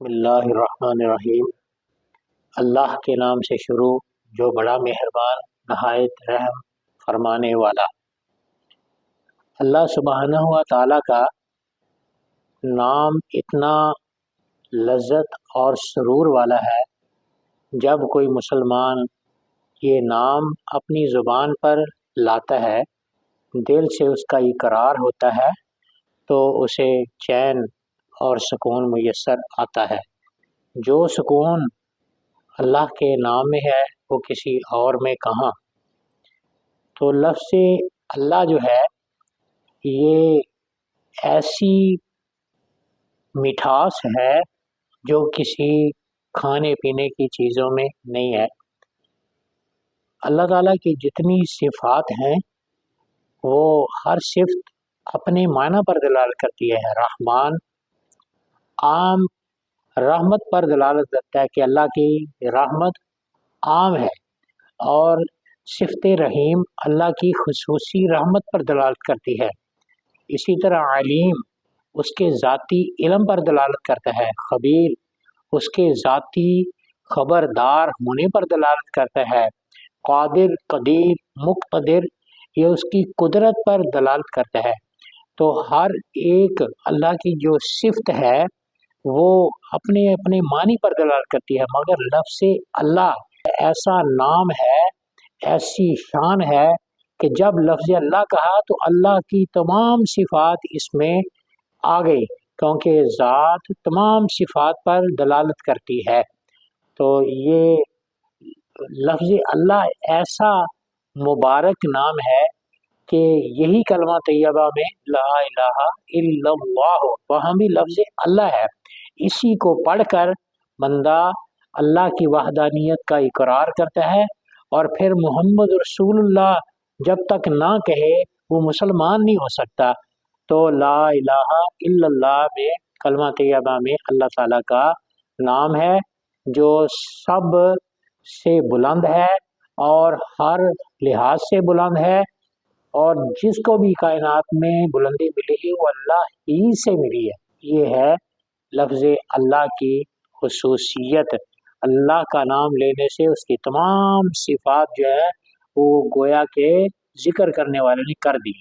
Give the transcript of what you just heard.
بسم اللہ الرحمن الرحیم۔ اللہ کے نام سے شروع جو بڑا مہربان نہایت رحم فرمانے والا۔ اللہ سبحانہ و تعالیٰ کا نام اتنا لذت اور سرور والا ہے، جب کوئی مسلمان یہ نام اپنی زبان پر لاتا ہے، دل سے اس کا اقرار ہوتا ہے تو اسے چین اور سکون میسر آتا ہے۔ جو سکون اللہ کے نام میں ہے وہ کسی اور میں کہاں۔ تو لفظ اللہ جو ہے یہ ایسی مٹھاس ہے جو کسی کھانے پینے کی چیزوں میں نہیں ہے۔ اللہ تعالیٰ کی جتنی صفات ہیں وہ ہر صفت اپنے معنی پر دلالت کرتی ہے۔ رحمان عام رحمت پر دلالت کرتا ہے کہ اللہ کی رحمت عام ہے، اور صفت رحیم اللہ کی خصوصی رحمت پر دلالت کرتی ہے۔ اسی طرح علیم اس کے ذاتی علم پر دلالت کرتا ہے، خبیر اس کے ذاتی خبردار ہونے پر دلالت کرتا ہے، قادر قدیر مقتدر یہ اس کی قدرت پر دلالت کرتا ہے۔ تو ہر ایک اللہ کی جو صفت ہے وہ اپنے اپنے معنی پر دلالت کرتی ہے، مگر لفظ اللہ ایسا نام ہے، ایسی شان ہے کہ جب لفظ اللہ کہا تو اللہ کی تمام صفات اس میں آ گئی، کیونکہ ذات تمام صفات پر دلالت کرتی ہے۔ تو یہ لفظ اللہ ایسا مبارک نام ہے کہ یہی کلمہ طیبہ میں لا الہ الا اللہ وہاں بھی لفظ اللہ ہے۔ اسی کو پڑھ کر بندہ اللہ کی وحدانیت کا اقرار کرتا ہے، اور پھر محمد رسول اللہ جب تک نہ کہے وہ مسلمان نہیں ہو سکتا۔ تو لا الہ الا اللہ میں کلمہ طیبہ میں اللہ تعالیٰ کا نام ہے جو سب سے بلند ہے اور ہر لحاظ سے بلند ہے، اور جس کو بھی کائنات میں بلندی ملی وہ اللہ ہی سے ملی ہے۔ یہ ہے لفظ اللہ کی خصوصیت۔ اللہ کا نام لینے سے اس کی تمام صفات جو ہے وہ گویا کہ ذکر کرنے والے نے کر دی۔